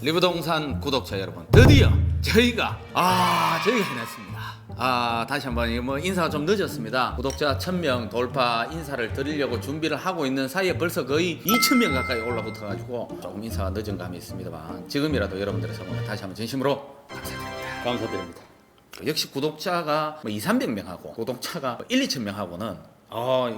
리브동산 구독자 여러분, 드디어 저희가 해냈습니다. 다시 한번 인사가 좀 늦었습니다. 구독자 1000명 돌파 인사를 드리려고 준비를 하고 있는 사이에 벌써 거의 2000명 가까이 올라붙어가지고 조금 인사가 늦은 감이 있습니다만, 지금이라도 여러분들의 성원을 다시 한번 진심으로 감사드립니다. 감사드립니다. 역시 구독자가 200~300명하고 구독자가 1~2천명하고는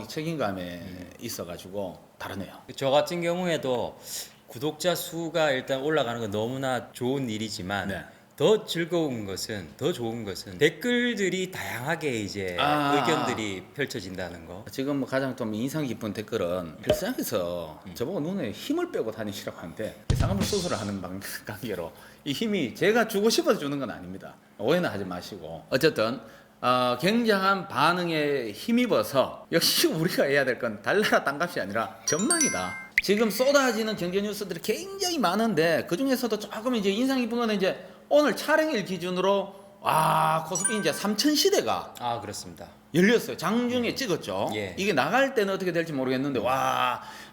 이 책임감에 있어가지고 다르네요. 저 같은 경우에도 구독자 수가 일단 올라가는 건 너무나 좋은 일이지만 네. 더 즐거운 것은, 더 좋은 것은 댓글들이 다양하게 이제 의견들이 펼쳐진다는 거. 지금 가장 좀 인상 깊은 댓글은 일상에서 저보고 눈에 힘을 빼고 다니시라고 하는데, 쌍꺼풀 수술을 하는 관계로 이 힘이 제가 주고 싶어서 주는 건 아닙니다. 오해는 하지 마시고, 어쨌든 굉장한 반응에 힘입어서 역시 우리가 해야 될 건 달나라 땅값이 아니라 전망이다. 지금 쏟아지는 경제 뉴스들이 굉장히 많은데, 그 중에서도 조금 이제 인상 깊은 거는 이제 오늘 촬영일 기준으로 코스피 이제 3000 시대가 그렇습니다. 열렸어요. 장중에 찍었죠. 예. 이게 나갈 때는 어떻게 될지 모르겠는데,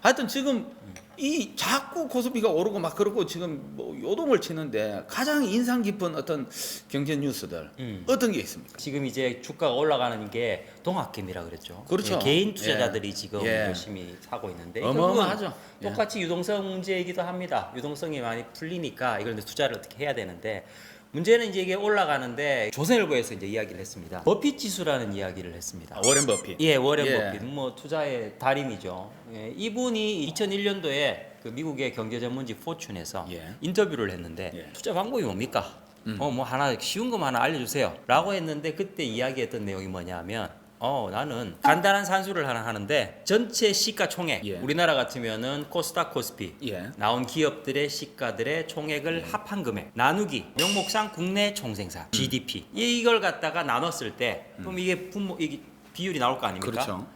하여튼 지금 이 자꾸 코스피가 오르고 막 그러고 지금 요동을 치는데, 가장 인상 깊은 어떤 경제 뉴스들 어떤 게 있습니까? 지금 이제 주가가 올라가는 게 동학개미라 그랬죠. 그렇죠. 예, 개인 투자자들이 지금 예. 열심히 사고 있는데, 어마어마하죠. 결국은 똑같이 유동성 문제이기도 합니다. 유동성이 많이 풀리니까 이걸 이제 투자를 어떻게 해야 되는데, 문제는 이제 이게 올라가는데, 조선일보에서 이제 이야기를 했습니다. 버핏 지수라는 이야기를 했습니다. 워렌 버핏. 예, 워렌 예. 버핏, 투자의 달인이죠. 예, 이분이 2001년도에 그 미국의 경제 전문지 포춘에서 예. 인터뷰를 했는데, 예. 투자 방법이 뭡니까? 하나 쉬운 것만 하나 알려주세요.라고 했는데, 그때 이야기했던 내용이 뭐냐면, 나는 간단한 산수를 하나 하는데, 전체 시가총액, 예. 우리나라 같으면은 코스닥 코스피 예. 나온 기업들의 시가들의 총액을 합한 금액 나누기 명목상 국내 총생산 GDP, 이걸 갖다가 나눴을 때 그럼 이게 비율이 나올 거 아닙니까? 그렇죠.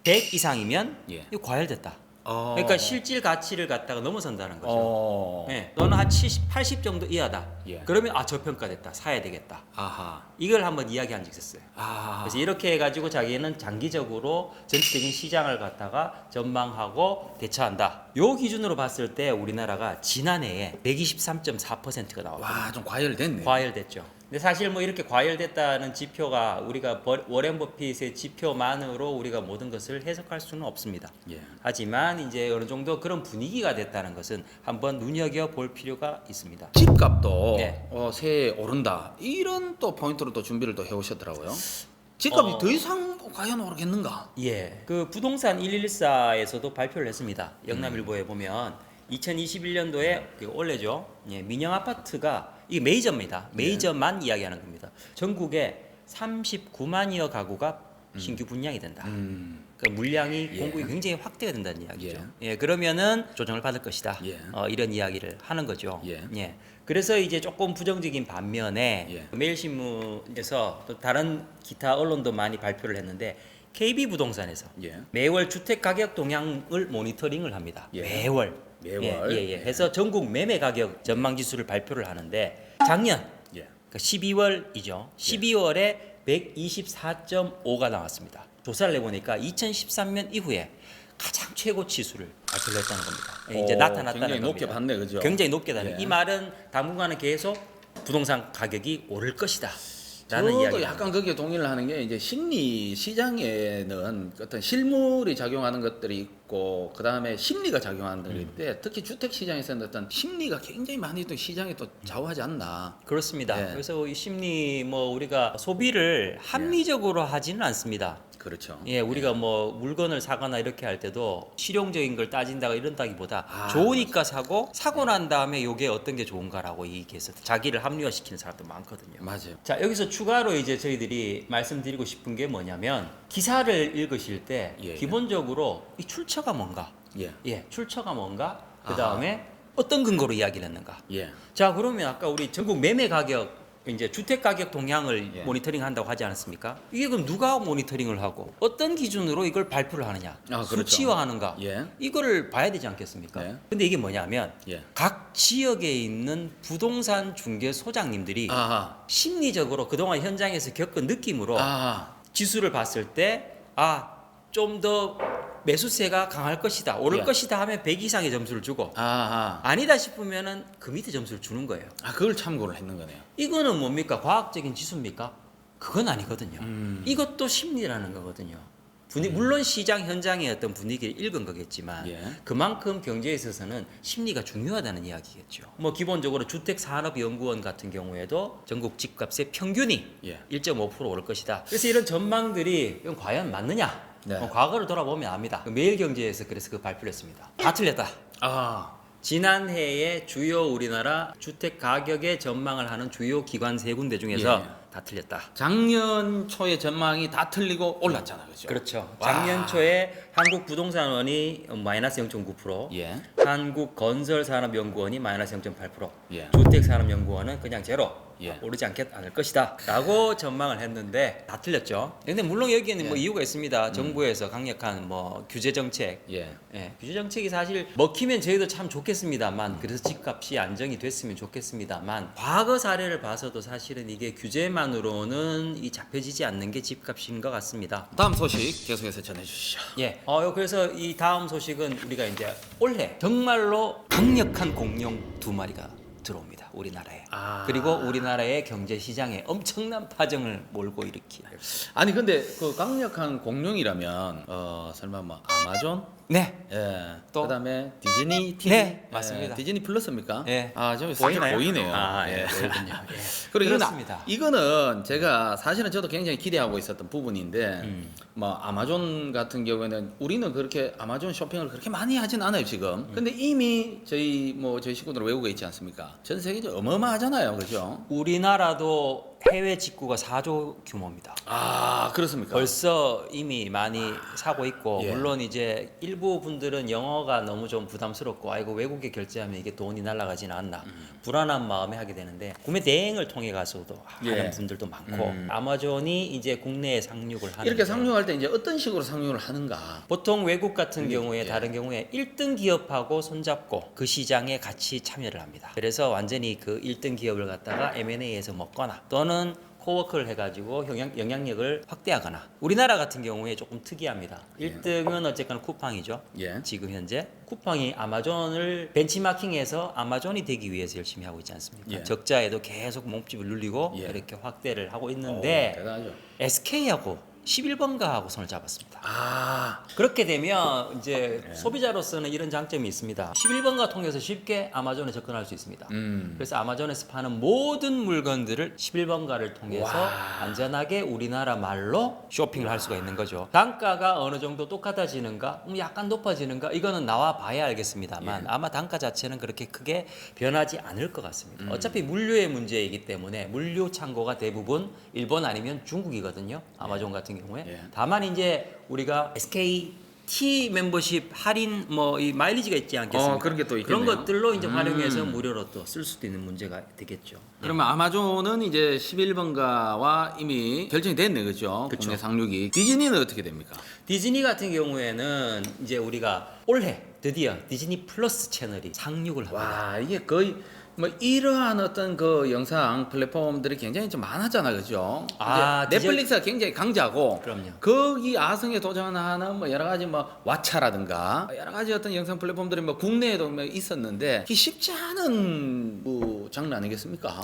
100 이상이면 예. 이거 과열됐다. 그러니까 실질 가치를 갖다가 넘어선다는 거죠. 네, 너는 한 70, 80 정도 이하다. 예. 그러면 저평가됐다. 사야 되겠다. 아하. 이걸 한번 이야기한 적이 있었어요. 아하. 그래서 이렇게 해가지고 자기는 장기적으로 전체적인 시장을 갖다가 전망하고 대처한다. 요 기준으로 봤을 때 우리나라가 지난해에 123.4%가 나왔거든요. 좀 과열됐네. 과열됐죠. 근데 사실 이렇게 과열됐다는 지표가 우리가 워렌 버핏의 지표만으로 우리가 모든 것을 해석할 수는 없습니다. 예. 하지만 이제 어느 정도 그런 분위기가 됐다는 것은 한번 눈여겨 볼 필요가 있습니다. 집값도 네. 새해 오른다, 이런 또 포인트로 또 준비를 또 해오셨더라고요. 집값이 더 이상 과연 오르겠는가? 예, 그 부동산 114에서도 발표를 했습니다. 영남일보에 보면 2021년도에 원래죠. 예, 민영 아파트가 이게 메이저입니다. 메이저만 이야기하는 겁니다. 전국에 39만여 가구가 신규 분양이 된다. 그러니까 물량이 공급이 굉장히 확대가 된다는 이야기죠. 예, 그러면은 조정을 받을 것이다. 예. 이런 이야기를 하는 거죠. 예. 그래서 이제 조금 부정적인 반면에 예. 매일신문에서 또 다른 기타 언론도 많이 발표를 했는데, KB 부동산에서 예. 매월 주택 가격 동향을 모니터링을 합니다. 예. 매월. 매월. 해서 전국 매매 가격 전망 지수를 발표를 하는데, 작년 예. 그러니까 12월이죠. 12월에 124.5가 나왔습니다. 조사를 해보니까 2013년 이후에 가장 최고 치수를 발표를 했다는 겁니다. 이제 나타났다는 굉장히 겁니다. 높게 봤네, 그죠? 굉장히 높게 나네. 예. 이 말은 당분간은 계속 부동산 가격이 오를 것이다. 라는 저도 이야기. 약간 거기에 동의를 하는 게, 이제 심리 시장에는 어떤 실물이 작용하는 것들이 있고, 그 다음에 심리가 작용하는 것들이 있는데, 특히 주택 시장에서는 어떤 심리가 굉장히 많이 또 시장에 또 좌우하지 않나. 그렇습니다. 예. 그래서 이 심리 우리가 소비를 합리적으로 하지는 않습니다. 그렇죠. 예, 우리가 물건을 사거나 이렇게 할 때도 실용적인 걸 따진다가 이런다기보다 좋으니까 좋으니까 사고 난 다음에 요게 어떤 게 좋은가라고 얘기해서 자기를 합리화시키는 사람도 많거든요. 맞아요. 자, 여기서 추가로 이제 저희들이 말씀드리고 싶은 게 뭐냐면, 기사를 읽으실 때 예. 기본적으로 이 출처가 뭔가, 출처가 뭔가, 그 다음에 어떤 근거로 이야기를 했는가. 예. 자, 그러면 아까 우리 전국 매매 가격, 이제 주택 가격 동향을 예. 모니터링 한다고 하지 않았습니까? 이게 그럼 누가 모니터링을 하고 어떤 기준으로 이걸 발표를 하느냐, 그렇죠. 수치화하는가, 예. 이거를 봐야 되지 않겠습니까? 네. 근데 이게 뭐냐면, 예. 각 지역에 있는 부동산 중개 소장님들이 심리적으로 그동안 현장에서 겪은 느낌으로 지수를 봤을 때 좀 더 매수세가 강할 것이다, 오를 예. 것이다 하면 100 이상의 점수를 주고 아하. 아니다 싶으면은 그 밑에 점수를 주는 거예요. 아, 그걸 참고를 했는 거네요. 이거는 뭡니까? 과학적인 지수입니까? 그건 아니거든요. 이것도 심리라는 거거든요. 물론 시장 현장의 어떤 분위기를 읽은 거겠지만 예. 그만큼 경제에 있어서는 심리가 중요하다는 이야기겠죠. 뭐 기본적으로 주택산업연구원 같은 경우에도 전국 집값의 평균이 예. 1.5% 오를 것이다. 그래서 이런 전망들이 이건 과연 맞느냐? 네. 과거를 돌아보면 압니다. 매일경제에서 그래서 그 발표를 했습니다. 다 틀렸다. 아, 지난해에 주요 우리나라 주택 가격의 전망을 하는 주요 기관 세 군데 중에서 예. 다 틀렸다. 작년 초의 전망이 다 틀리고 올랐잖아, 그죠? 그렇죠. 와. 작년 초에 한국부동산원이 마이너스 0.9%, 예. 한국건설산업연구원이 마이너스 0.8%, 예. 주택산업연구원은 그냥 제로. 예. 오르지 않을 것이다 라고 전망을 했는데 다 틀렸죠. 근데 물론 여기에는 뭐 예. 이유가 있습니다. 정부에서 강력한 뭐 규제 정책, 예. 규제 정책이 사실 먹히면 저희도 참 좋겠습니다만, 그래서 집값이 안정이 됐으면 좋겠습니다만, 과거 사례를 봐서도 사실은 이게 규제만으로는 이 잡혀지지 않는 게 집값인 것 같습니다. 다음 소식 계속해서 전해주시죠. 예. 그래서 이 다음 소식은 우리가 이제 올해 정말로 강력한 공룡 두 마리가 들어옵니다. 우리나라에. 아. 그리고 우리나라의 경제 시장에 엄청난 파장을 몰고 일으키는. 아니 근데 그 강력한 공룡이라면 설마 뭐 아마존? 네. 예. 또? 그다음에 디즈니 TV? 네, 맞습니다. 디즈니 플러스입니까? 예. 아, 좀 살짝 보이네요. 아, 예. 예. 보이군요. 예. 그리고 그렇습니다. 이거는 제가 사실은 저도 굉장히 기대하고 있었던 부분인데 음. 뭐 아마존 같은 경우에는 우리는 그렇게 아마존 쇼핑을 그렇게 많이 하진 않아요 지금. 근데 이미 저희 식구들 외국에 있지 않습니까? 전 세계적으로 어마어마하잖아요, 그죠? 우리나라도 해외 직구가 4조 규모입니다. 아, 그렇습니까? 벌써 이미 많이 사고 있고, 예. 물론 이제 일부 분들은 영어가 너무 좀 부담스럽고 아이고 외국에 결제하면 이게 돈이 날아가지는 않나 불안한 마음에 하게 되는데, 구매 대행을 통해 가서도 예. 하는 분들도 많고, 아마존이 이제 국내에 상륙을 하는 이렇게 상륙할 때 이제 어떤 식으로 상륙을 하는가? 보통 외국 같은 경우에 예. 다른 경우에 1등 기업하고 손잡고 그 시장에 같이 참여를 합니다. 그래서 완전히 그 1등 기업을 갖다가 M&A에서 먹거나 또는 코워크를 해가지고 영향력을 확대하거나. 우리나라 같은 경우에 조금 특이합니다. 1등은 어쨌거나 쿠팡이죠. 예. 지금 현재 쿠팡이 아마존을 벤치마킹해서 아마존이 되기 위해서 열심히 하고 있지 않습니까? 예. 적자에도 계속 몸집을 늘리고 예. 이렇게 확대를 하고 오, 있는데 대단하죠. SK하고 11번가하고 손을 잡았습니다. 아, 그렇게 되면 이제 소비자로서는 이런 장점이 있습니다. 11번가 통해서 쉽게 아마존에 접근할 수 있습니다. 그래서 아마존에서 파는 모든 물건들을 11번가를 통해서 와. 안전하게 우리나라 말로 쇼핑을 할 수가 있는 거죠. 단가가 어느 정도 똑같아지는가, 약간 높아지는가, 이거는 나와 봐야 알겠습니다만 아마 단가 자체는 그렇게 크게 변하지 않을 것 같습니다. 어차피 물류의 문제이기 때문에 물류 창고가 대부분 일본 아니면 중국이거든요. 아마존 같은 경우에. 예. 다만 이제 우리가 SKT 멤버십 할인 뭐 이 마일리지가 있지 않겠습니까? 그런 게또 그런 있겠네요. 것들로 이제 활용해서 무료로 또 쓸 수도 있는 문제가 되겠죠. 그러면 아마존은 이제 11번가와 이미 결정이 됐네, 그죠? 그쵸. 국내 상륙이. 디즈니는 어떻게 됩니까? 디즈니 같은 경우에는 이제 우리가 올해 드디어 디즈니 플러스 채널이 상륙을 합니다. 와, 이게 거의 뭐 이러한 어떤 그 영상 플랫폼들이 굉장히 좀 많았잖아, 그죠? 아, 이제 넷플릭스가 굉장히 강자고, 그럼요. 거기 아성에 도전하는 뭐 여러 가지 뭐 왓챠라든가 여러 가지 어떤 영상 플랫폼들이 뭐 국내에도 뭐 있었는데 이게 쉽지 않은 뭐 장르 아니겠습니까?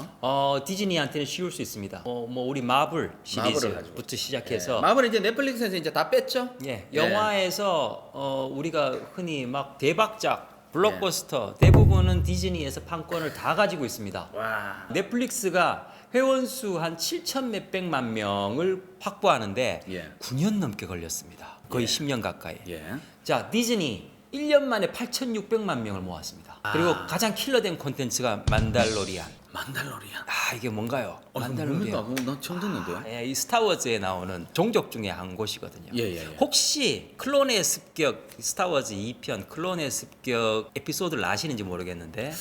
디즈니한테는 쉬울 수 있습니다. 뭐 우리 마블 마블을 시리즈부터 가지고. 시작해서 마블은 이제 넷플릭스에서 이제 다 뺐죠? 예, 영화에서 우리가 흔히 막 대박작 블록버스터 대부분은 디즈니에서 판권을 다 가지고 있습니다. 와. 넷플릭스가 회원수 한 7천 몇백만 명을 확보하는데 예. 9년 넘게 걸렸습니다. 거의 예. 10년 가까이. 예. 자, 디즈니 1년 만에 8,600만 명을 모았습니다. 그리고 가장 킬러된 콘텐츠가 만달로리안. 만달로리안. 아, 이게 뭔가요? 만달로리안. 뭡니까? 난 처음 듣는데요. 예, 이 스타워즈에 나오는 종족 중에 한 곳이거든요. 예, 예, 예. 혹시 클론의 습격 스타워즈 2편 클론의 습격 에피소드를 아시는지 모르겠는데,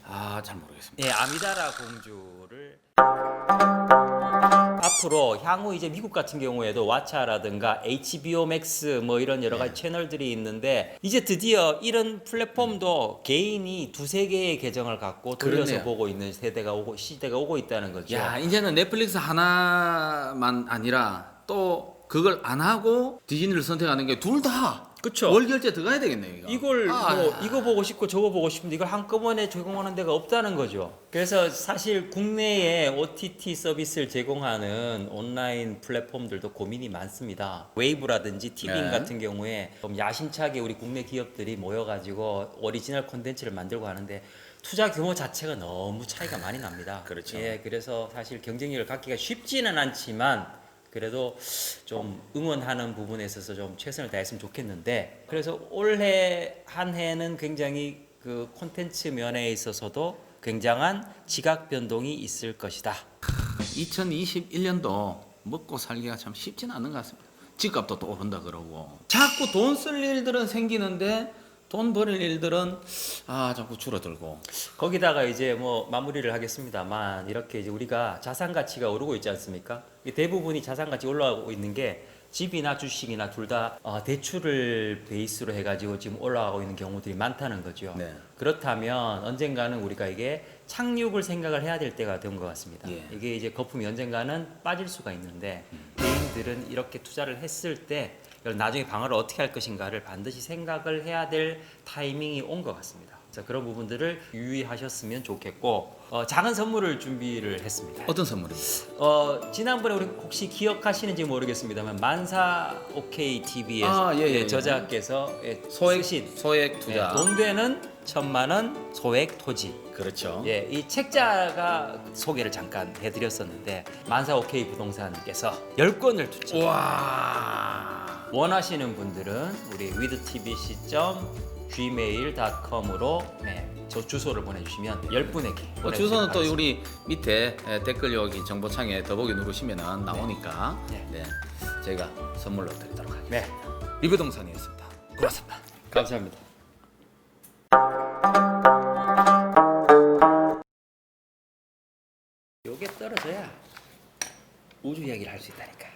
아, 잘 모르겠습니다. 예, 아미다라 공주를 앞으로 향후 이제 미국 같은 경우에도 왓챠라든가 HBO Max 뭐 이런 여러 가지 채널들이 있는데, 이제 드디어 이런 플랫폼도 개인이 두세 개의 계정을 갖고 돌려서 그렇네요. 보고 있는 시대가 오고 있다는 거죠. 야, 이제는 넷플릭스 하나만 아니라 또 그걸 안 하고 디즈니를 선택하는 게 둘 다 그쵸. 월 결제 들어가야 되겠네 이거. 이걸 뭐 이거 보고 싶고 저거 보고 싶은데 이걸 한꺼번에 제공하는 데가 없다는 거죠. 그래서 사실 국내에 OTT 서비스를 제공하는 온라인 플랫폼들도 고민이 많습니다. 웨이브라든지 티빙 네. 같은 경우에 좀 야심차게 우리 국내 기업들이 모여가지고 오리지널 콘텐츠를 만들고 하는데 투자 규모 자체가 너무 차이가 많이 납니다. 그렇죠. 예, 그래서 사실 경쟁력을 갖기가 쉽지는 않지만 그래도 좀 응원하는 부분에 있어서 좀 최선을 다했으면 좋겠는데 그래서 올해 한 해는 굉장히 그 콘텐츠 면에 있어서도 굉장한 지각 변동이 있을 것이다. 2021년도 먹고 살기가 참 쉽지는 않은 것 같습니다. 집값도 또 오른다 그러고 자꾸 돈 쓸 일들은 생기는데 돈 벌일 일들은 자꾸 줄어들고. 거기다가 이제 뭐 마무리를 하겠습니다만 이렇게 이제 우리가 자산 가치가 오르고 있지 않습니까? 이 대부분이 자산 가치 올라가고 있는 게 집이나 주식이나 둘 다 대출을 베이스로 해가지고 지금 올라가고 있는 경우들이 많다는 거죠. 네. 그렇다면 언젠가는 우리가 이게 착륙을 생각을 해야 될 때가 된 것 같습니다. 예. 이게 이제 거품이 언젠가는 빠질 수가 있는데 개인들은 이렇게 투자를 했을 때 이걸 나중에 방어를 어떻게 할 것인가를 반드시 생각을 해야 될 타이밍이 온 것 같습니다. 그래서 그런 부분들을 유의하셨으면 좋겠고 작은 선물을 준비를 했습니다. 어떤 선물입니까? 지난번에 우리 혹시 기억하시는지 모르겠습니다만 만사 OK TV에서 예. 저자께서 쓰신 소액 투자. 돈 되는 1,000만 원 소액 토지. 그렇죠. 예, 이 책자가 소개를 잠깐 해드렸었는데 만사 OK 부동산께서 10권을 투자. 와. 원하시는 분들은 우리 withtvc.gmail.com으로 저 주소를 보내주시면 10분에게 주소는 또 우리 밑에 댓글 여기 정보창에 더보기 누르시면 나오니까 네. 저희가 선물로 드리도록 하겠습니다. 네, 리뷰동산이었습니다. 고맙습니다. 감사합니다. 요게 떨어져야 우주 이야기를 할 수 있다니까.